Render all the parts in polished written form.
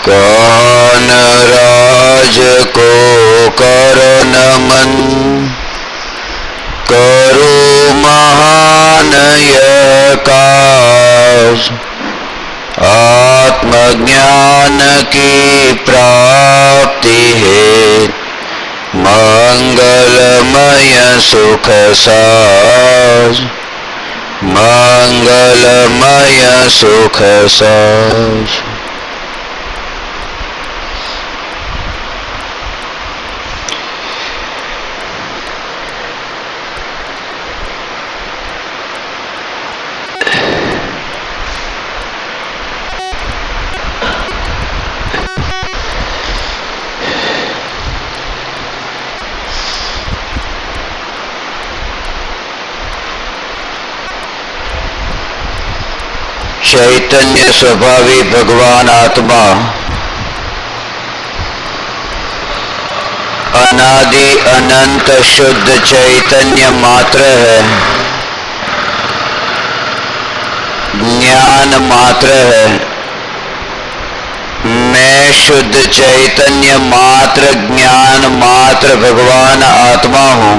कौन राज को कर नमन, करो महान यह काज। आत्मज्ञान की प्राप्ति है, मंगलमय सुख साज, मंगलमय सुख साज। चैतन्य स्वभावी भगवान आत्मा अनादि अनंत शुद्ध चैतन्य मात्र है, ज्ञान मात्र है। मैं शुद्ध चैतन्य मात्र, ज्ञान मात्र भगवान आत्मा हूं।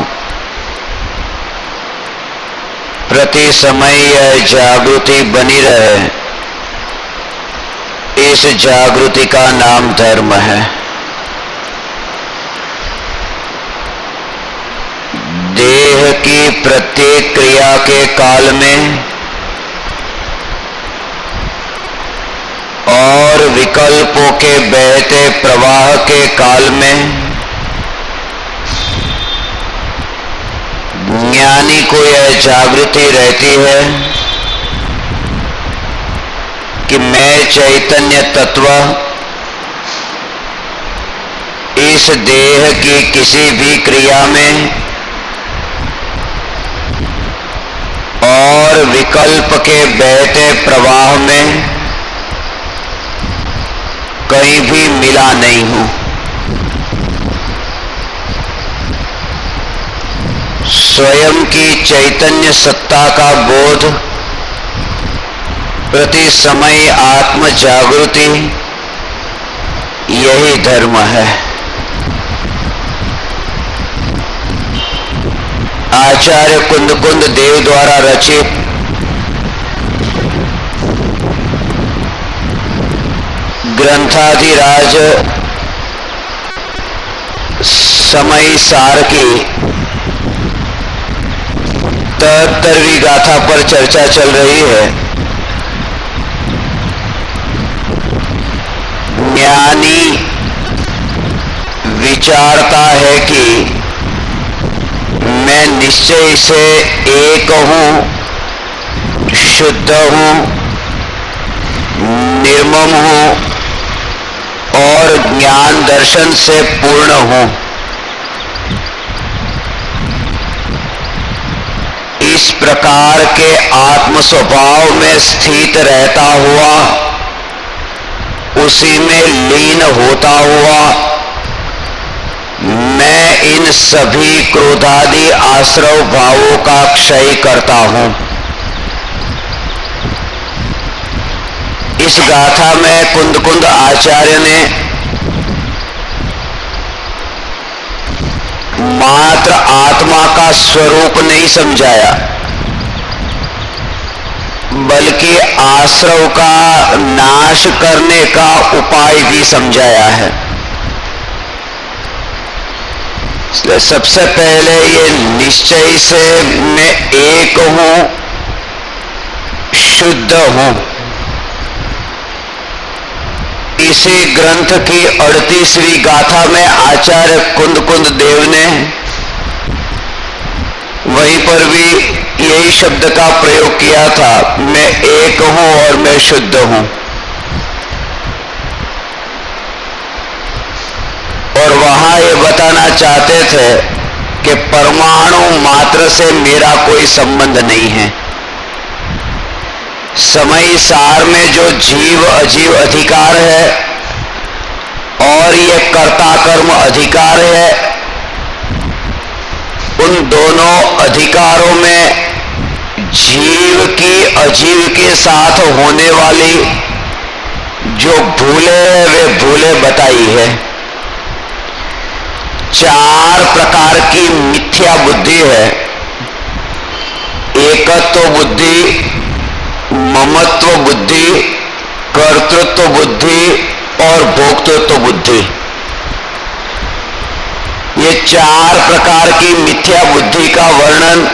प्रति समय यह जागृति बनी रहे, इस जागृति का नाम धर्म है। देह की प्रत्येक क्रिया के काल में और विकल्पों के बहते प्रवाह के काल में ज्ञानी को यह जागृति रहती है कि मैं चैतन्य तत्व इस देह की किसी भी क्रिया में और विकल्प के बहते प्रवाह में कहीं भी मिला नहीं हूं। स्वयं की चैतन्य सत्ता का बोध, प्रति समय आत्म जागृति, यही धर्म है। आचार्य कुंद देव द्वारा रचित ग्रंथाधिराज समय सार की 73वीं गाथा पर चर्चा चल रही है। ज्ञानी विचारता है कि मैं निश्चय से एक हूं, शुद्ध हूं, निर्मम हूं और ज्ञान दर्शन से पूर्ण हूं। इस प्रकार के आत्म स्वभाव में स्थित रहता हुआ, उसी में लीन होता हुआ, मैं इन सभी क्रोधादि आश्रव भावों का क्षय करता हूं। इस गाथा में कुंद आचार्य ने मात्र आत्मा का स्वरूप नहीं समझाया, बल्कि आश्रव का नाश करने का उपाय भी समझाया है। इसलिए सबसे पहले ये निश्चय से मैं एक हूं, शुद्ध हूं, इसी ग्रंथ की 38वीं गाथा में आचार्य कुंद देव ने वहीं पर भी यही शब्द का प्रयोग किया था, मैं एक हूं और मैं शुद्ध हूं। और वहां ये बताना चाहते थे कि परमाणु मात्र से मेरा कोई संबंध नहीं है। समय सार में जो जीव अजीव अधिकार है और ये कर्ता कर्म अधिकार है, उन दोनों अधिकारों में जीव की अजीव के साथ होने वाली जो भूले हैं वे भूले बताई है। 4 प्रकार की मिथ्या बुद्धि है। एकत्व बुद्धि, ममत्व बुद्धि, कर्तृत्व बुद्धि और भोक्तृत्व बुद्धि। ये 4 प्रकार की मिथ्या बुद्धि का वर्णन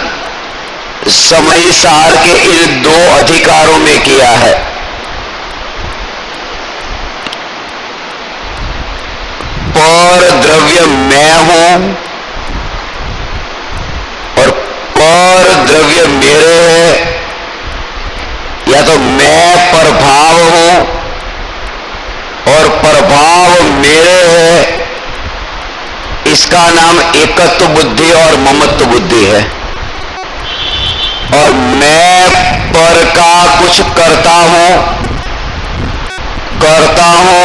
समय सार के इन 2 अधिकारों में किया है। पर द्रव्य मैं हूं और पर द्रव्य मेरे है, या तो मैं प्रभाव हूं और प्रभाव मेरे है, इसका नाम एकत्व बुद्धि और ममत्व बुद्धि है। और मैं पर का कुछ करता हूं,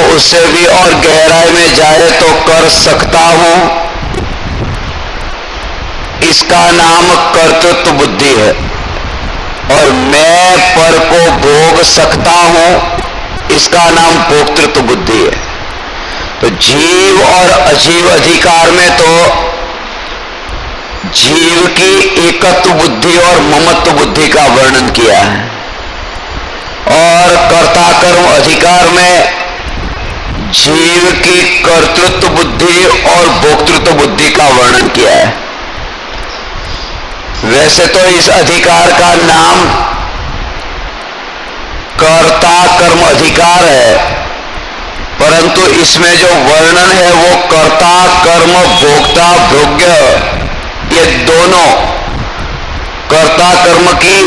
उससे भी और गहराई में जाए तो कर सकता हूं, इसका नाम कर्तृत्व बुद्धि है। और मैं पर को भोग सकता हूं, इसका नाम भोक्तृत्व बुद्धि है। तो जीव और अजीव अधिकार में तो जीव की एकत्व बुद्धि और ममत्व बुद्धि का वर्णन किया है, और कर्ता कर्म अधिकार में जीव की कर्तृत्व बुद्धि और भोक्तृत्व बुद्धि का वर्णन किया है। वैसे तो इस अधिकार का नाम कर्ता कर्म अधिकार है, परंतु इसमें जो वर्णन है वो कर्ता कर्म भोक्ता भोग्य, ये दोनों कर्ता कर्म की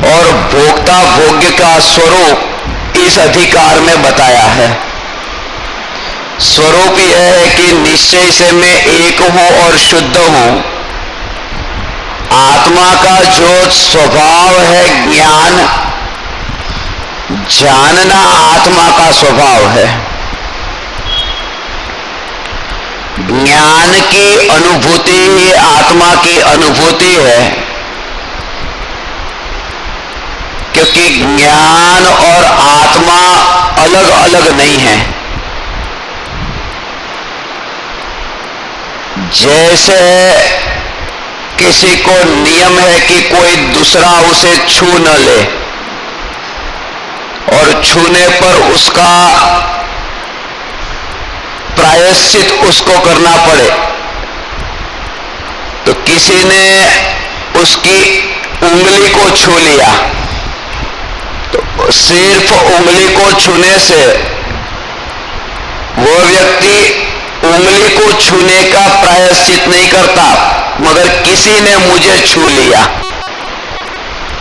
और भोक्ता भोग्य का स्वरूप इस अधिकार में बताया है। स्वरूप यह है कि निश्चय से मैं एक हूं और शुद्ध हूं। आत्मा का जो स्वभाव है ज्ञान, जानना आत्मा का स्वभाव है। ज्ञान की अनुभूति ही आत्मा की अनुभूति है, क्योंकि ज्ञान और आत्मा अलग अलग नहीं है। जैसे किसी को नियम है कि कोई दूसरा उसे छू न ले, और छूने पर उसका प्रायश्चित उसको करना पड़े, तो किसी ने उसकी उंगली को छू लिया, तो सिर्फ उंगली को छूने से वो व्यक्ति उंगली को छूने का प्रायश्चित नहीं करता, मगर किसी ने मुझे छू लिया,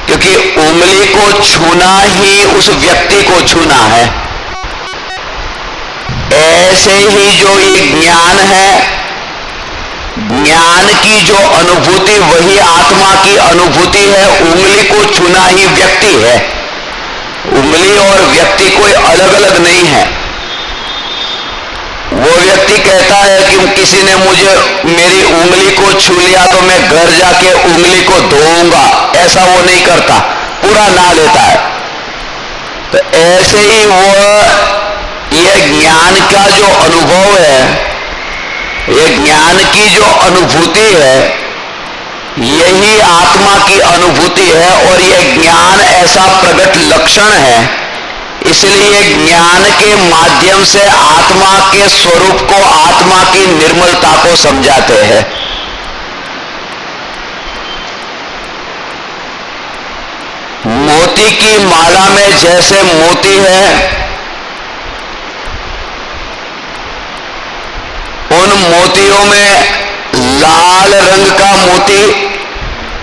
क्योंकि उंगली को छूना ही उस व्यक्ति को छूना है। ऐसे ही जो ये ज्ञान है, ज्ञान की जो अनुभूति वही आत्मा की अनुभूति है। उंगली को छूना ही व्यक्ति है, उंगली और व्यक्ति कोई अलग अलग नहीं है। वो व्यक्ति कहता है कि किसी ने मुझे मेरी उंगली को छू लिया तो मैं घर जाके उंगली को धोऊंगा, ऐसा वो नहीं करता, पूरा ना लेता है। तो ऐसे ही ये ज्ञान का जो अनुभव है, ये ज्ञान की जो अनुभूति है, यही आत्मा की अनुभूति है, और यह ज्ञान ऐसा प्रगट लक्षण है। इसलिए ज्ञान के माध्यम से आत्मा के स्वरूप को, आत्मा की निर्मलता को समझाते हैं। मोती की माला में जैसे मोती है, उन मोतियों में लाल रंग का मोती,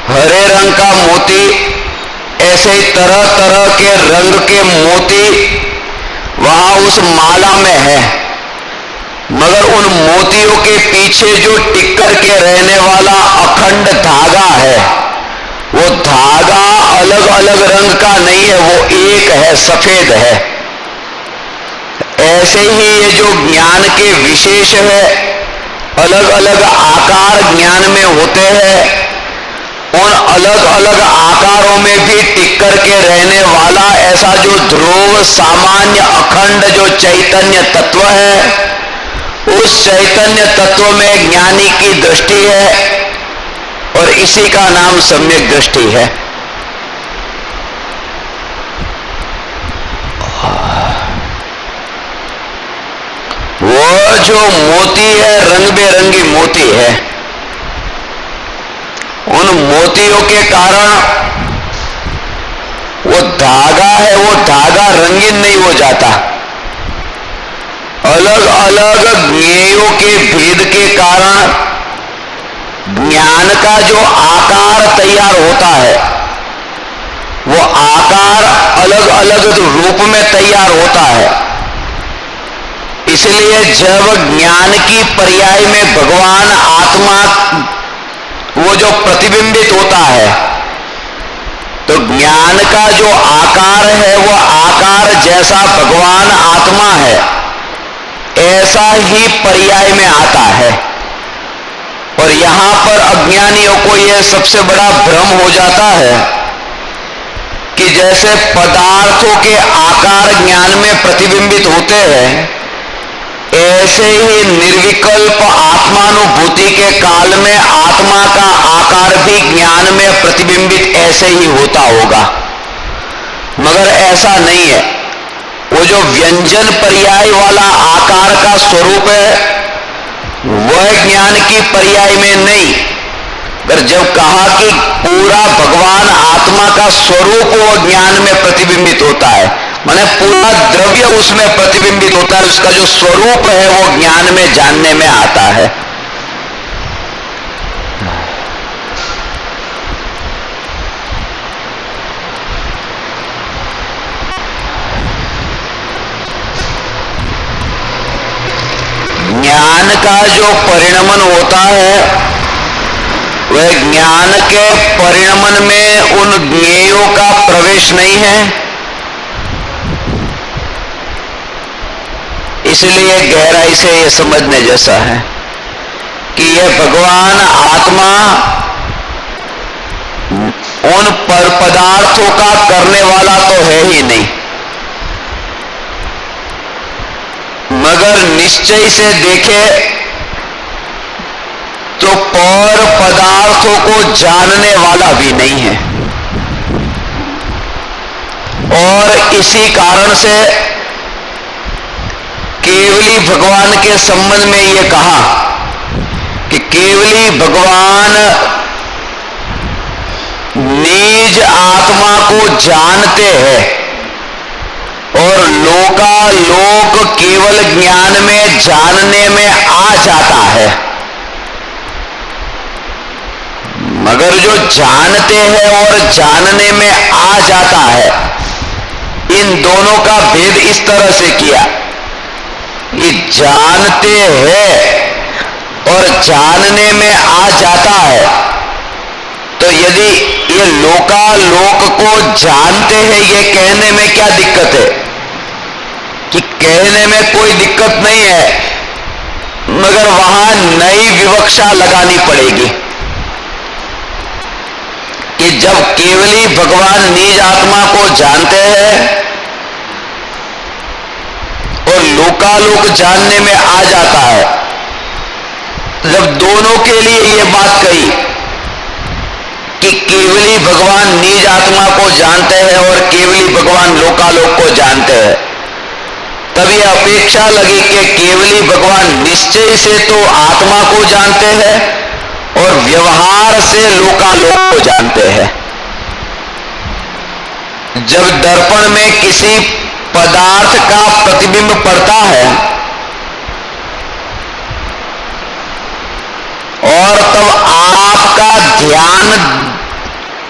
हरे रंग का मोती, ऐसे ही तरह तरह के रंग के मोती वहां उस माला में है, मगर उन मोतियों के पीछे जो टिक कर के रहने वाला अखंड धागा है, वो धागा अलग अलग रंग का नहीं है, वो एक है, सफेद है। ऐसे ही ये जो ज्ञान के विशेष है, अलग अलग आकार ज्ञान में होते हैं, उन अलग अलग आकारों में भी टिक करके रहने वाला ऐसा जो ध्रुव सामान्य अखंड जो चैतन्य तत्व है, उस चैतन्य तत्व में ज्ञानी की दृष्टि है और इसी का नाम सम्यक दृष्टि है। वो जो मोती है, रंग बेरंगी मोती है, उन मोतियों के कारण वो धागा है, वो धागा रंगीन नहीं हो जाता। अलग अलग ज्ञेयों के भेद के कारण ज्ञान का जो आकार तैयार होता है, वो आकार अलग अलग रूप में तैयार होता है। इसलिए जब ज्ञान की पर्याय में भगवान आत्मा वो जो प्रतिबिंबित होता है, तो ज्ञान का जो आकार है वो आकार जैसा भगवान आत्मा है, ऐसा ही पर्याय में आता है। और यहां पर अज्ञानियों को यह सबसे बड़ा भ्रम हो जाता है कि जैसे पदार्थों के आकार ज्ञान में प्रतिबिंबित होते हैं, ऐसे ही निर्विकल्प आत्मानुभूति के काल में आत्मा का आकार भी ज्ञान में प्रतिबिंबित ऐसे ही होता होगा। मगर ऐसा नहीं है। वो जो व्यंजन पर्याय वाला आकार का स्वरूप है, वह ज्ञान की पर्याय में नहीं। पर जब कहा कि पूरा भगवान आत्मा का स्वरूप वो ज्ञान में प्रतिबिंबित होता है, माने पूरा द्रव्य उसमें प्रतिबिंबित होता है, उसका जो स्वरूप है वो ज्ञान में जानने में आता है। ज्ञान का जो परिणमन होता है, वह ज्ञान के परिणमन में उन ज्ञेयों का प्रवेश नहीं है। इसलिए गहराई से यह समझने जैसा है कि यह भगवान आत्मा उन पर पदार्थों का करने वाला तो है ही नहीं, मगर निश्चय से देखे तो पर पदार्थों को जानने वाला भी नहीं है। और इसी कारण से केवली भगवान के संबंध में यह कहा कि केवली भगवान निज आत्मा को जानते हैं और लोकालोक केवल ज्ञान में जानने में आ जाता है। मगर जो जानते हैं और जानने में आ जाता है, इन दोनों का भेद इस तरह से किया कि जानते हैं और जानने में आ जाता है। तो यदि ये लोकालोक को जानते हैं, ये कहने में क्या दिक्कत है? कि कहने में कोई दिक्कत नहीं है, मगर वहां नई विवक्षा लगानी पड़ेगी कि जब केवली भगवान निज आत्मा को जानते हैं और लोकालोक जानने में आ जाता है, जब दोनों के लिए यह बात कही कि केवली भगवान निज आत्मा को जानते हैं और केवली भगवान लोकालोक को जानते हैं, तब यह अपेक्षा लगी कि केवली भगवान निश्चय से तो आत्मा को जानते हैं और व्यवहार से लोकालोक को जानते हैं। जब दर्पण में किसी पदार्थ का प्रतिबिंब पड़ता है और तब आपका ध्यान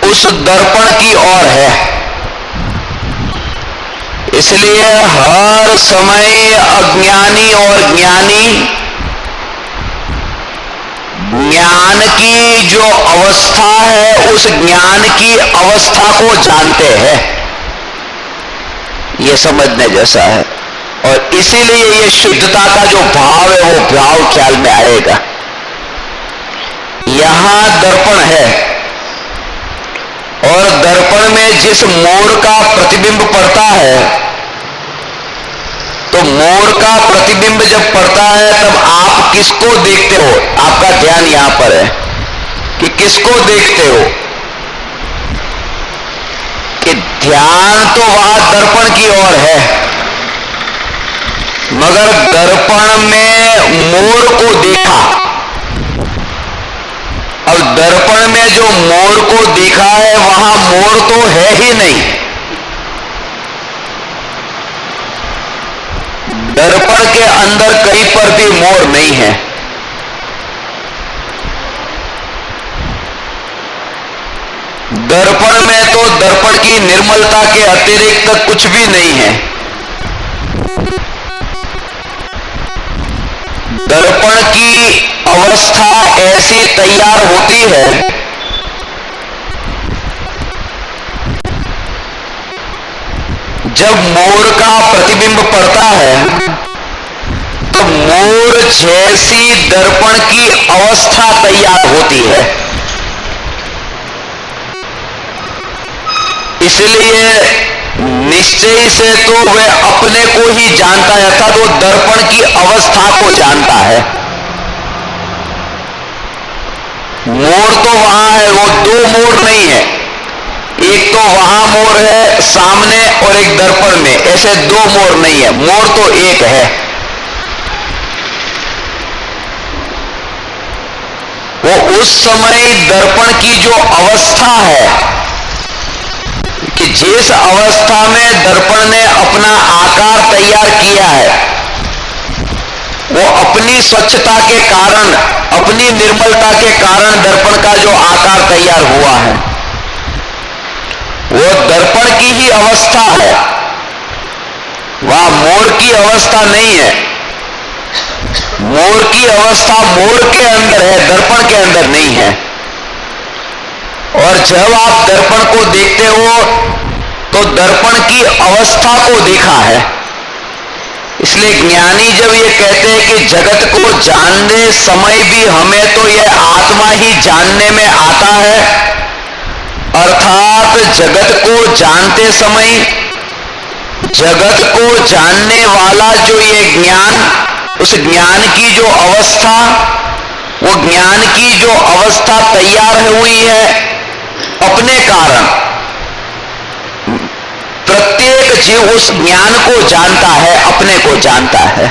उस दर्पण की ओर है, इसलिए हर समय अज्ञानी और ज्ञानी ज्ञान की जो अवस्था है, उस ज्ञान की अवस्था को जानते हैं। यह समझने जैसा है। और इसीलिए यह शुद्धता का जो भाव है, वो भाव ख्याल में आएगा। यहां दर्पण है और दर्पण में जिस मोर का प्रतिबिंब पड़ता है, तो मोर का प्रतिबिंब जब पड़ता है तब आप किसको देखते हो? आपका ध्यान यहां पर है कि किसको देखते हो, कि ध्यान तो वहां दर्पण की ओर है, मगर दर्पण में मोर को देखा। अब दर्पण में जो मोर को देखा है वहां मोर तो है ही नहीं। दर्पण के अंदर कहीं पर भी मोर नहीं है। दर्पण में तो दर्पण की निर्मलता के अतिरिक्त कुछ भी नहीं है। दर्पण की अवस्था ऐसी तैयार होती है जब मोर का प्रतिबिंब पड़ता है तो मोर जैसी दर्पण की अवस्था तैयार होती है। इसलिए निश्चय से तो वह अपने को ही जानता है, अर्थात वो दर्पण की अवस्था को जानता है। मोर तो वहां है, वो दो मोर नहीं है, एक तो वहां मोर है सामने और एक दर्पण में, ऐसे दो मोर नहीं है, मोर तो एक है। वो उस समय दर्पण की जो अवस्था है कि जिस अवस्था में दर्पण ने अपना आकार तैयार किया है, वो अपनी स्वच्छता के कारण, अपनी निर्मलता के कारण दर्पण का जो आकार तैयार हुआ है वो दर्पण की ही अवस्था है, वह मोर की अवस्था नहीं है। मोर की अवस्था मोर के अंदर है, दर्पण के अंदर नहीं है। और जब आप दर्पण को देखते हो तो दर्पण की अवस्था को देखा है। इसलिए ज्ञानी जब ये कहते हैं कि जगत को जानने समय भी हमें तो यह आत्मा ही जानने में आता है, अर्थात जगत को जानते समय जगत को जानने वाला जो ये ज्ञान, उस ज्ञान की जो अवस्था, वो ज्ञान की जो अवस्था तैयार हुई है अपने कारण, प्रत्येक जीव उस ज्ञान को जानता है, अपने को जानता है।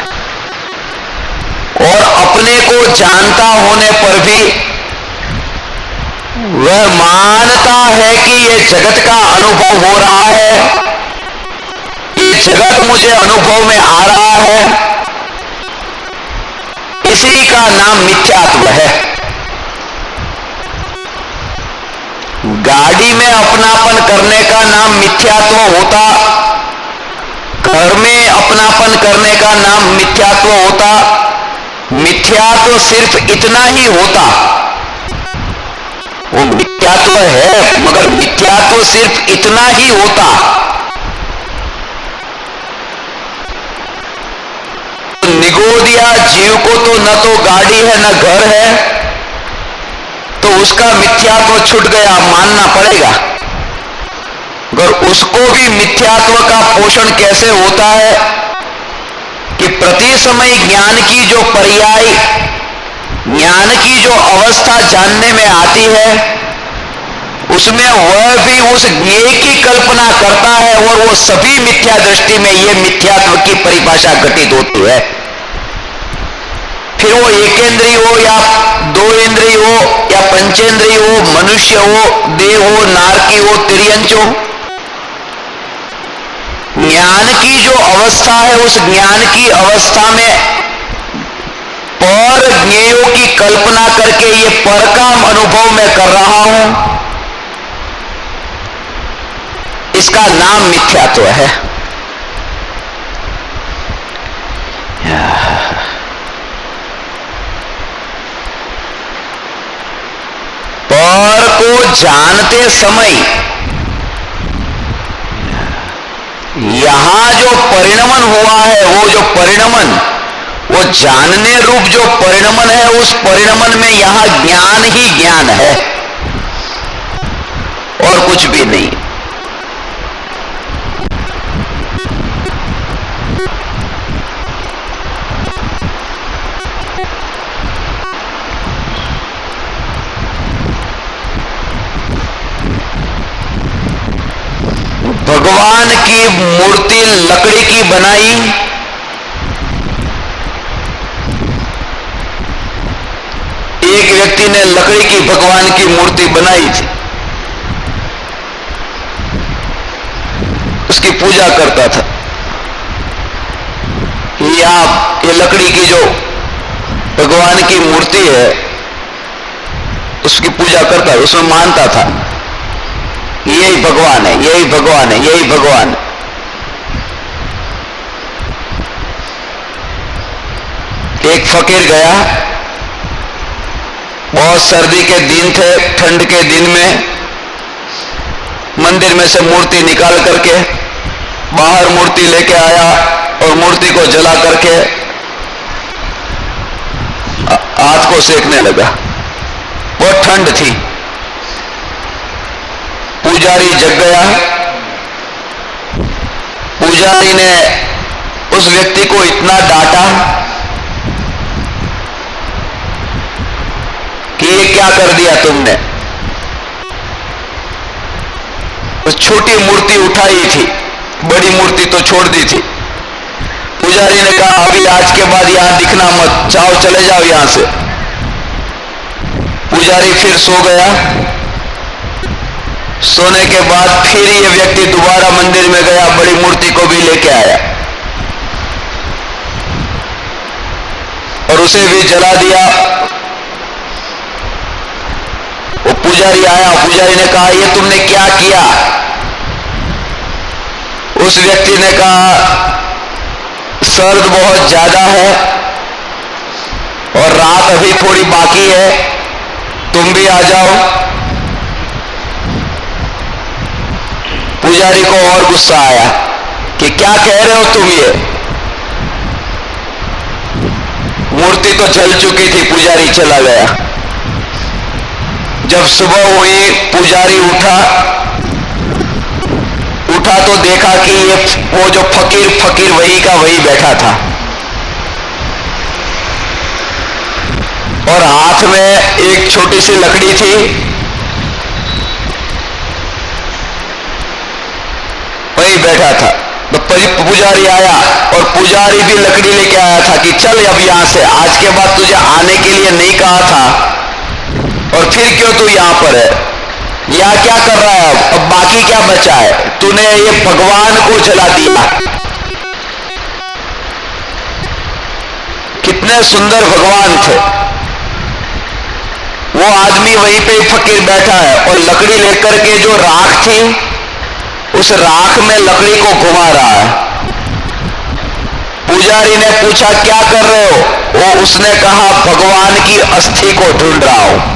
और अपने को जानता होने पर भी वह मानता है कि यह जगत का अनुभव हो रहा है, ये जगत मुझे अनुभव में आ रहा है, इसी का नाम मिथ्यात्व है। गाड़ी में अपनापन करने का नाम मिथ्यात्व होता, घर में अपनापन करने का नाम मिथ्यात्व होता। मिथ्यात्व सिर्फ इतना ही होता, वो मिथ्यात्व है मगर मिथ्यात्व सिर्फ इतना ही होता। निगोदिया जीव को तो न तो गाड़ी है न घर है, तो उसका मिथ्यात्व छूट गया, मानना पड़ेगा। मगर उसको भी मिथ्यात्व का पोषण कैसे होता है कि प्रति समय ज्ञान की जो पर्याय, ज्ञान की जो अवस्था जानने में आती है, उसमें वह भी उस ज्ञेय की कल्पना करता है और वो सभी मिथ्या दृष्टि में ये मिथ्यात्व की परिभाषा घटित होती है। फिर वो एकेंद्रीय हो या दो इंद्रिय हो या पंचेंद्रिय हो, मनुष्य हो, देव हो, नारकी हो, तिर्यंच हो, ज्ञान की जो अवस्था है उस ज्ञान की अवस्था में पर ज्ञेयों की कल्पना करके ये पर का अनुभव मैं कर रहा हूं, इसका नाम मिथ्यात्व है। पर को जानते समय यहां जो परिणमन हुआ है, वो जो परिणमन, वो जानने रूप जो परिणमन है, उस परिणमन में यहां ज्ञान ही ज्ञान है। और कुछ भी नहीं। भगवान की मूर्ति लकड़ी की बनाई, एक व्यक्ति ने लकड़ी की भगवान की मूर्ति बनाई थी, उसकी पूजा करता था। ये लकड़ी की जो भगवान की मूर्ति है उसकी पूजा करता है, उसमें मानता था यही भगवान है, यही भगवान है, यही भगवान है। एक फकीर गया, बहुत सर्दी के दिन थे, ठंड के दिन में मंदिर में से मूर्ति निकाल करके बाहर मूर्ति लेके आया और मूर्ति को जला करके हाथ को सेकने लगा। बहुत ठंड थी। पुजारी जग गया। पुजारी ने उस व्यक्ति को इतना डांटा कि ये क्या कर दिया तुमने। उस छोटी मूर्ति उठाई थी, बड़ी मूर्ति तो छोड़ दी थी। पुजारी ने कहा अभी आज के बाद यहां दिखना मत, जाओ चले जाओ यहां से। पुजारी फिर सो गया। सोने के बाद फिर ये व्यक्ति दोबारा मंदिर में गया, बड़ी मूर्ति को भी लेके आया और उसे भी जला दिया। वो पुजारी आया, पुजारी ने कहा ये तुमने क्या किया। उस व्यक्ति ने कहा सर्द बहुत ज्यादा है और रात अभी थोड़ी बाकी है, तुम भी आ जाओ। पुजारी को और गुस्सा आया कि क्या कह रहे हो तुम, ये मूर्ति तो जल चुकी थी। पुजारी चला गया। जब सुबह हुई पुजारी उठा तो देखा कि ये वो जो फकीर वही का वही बैठा था और हाथ में एक छोटी सी लकड़ी थी। वही बैठा था। तो पुजारी आया और पुजारी भी लकड़ी लेके आया था कि चल अब यहां से, आज के बाद तुझे आने के लिए नहीं कहा था और फिर क्यों तू यहां पर है, यहां क्या कर रहा है। अब बाकी क्या बचा है, तूने ये भगवान को जला दिया। कितने सुंदर भगवान थे। वो आदमी वहीं पे फकीर बैठा है और लकड़ी लेकर के जो राख थी उस राख में लकड़ी को घुमा रहा है। पुजारी ने पूछा क्या कर रहे हो, वो उसने कहा भगवान की अस्थि को ढूंढ रहा हूं।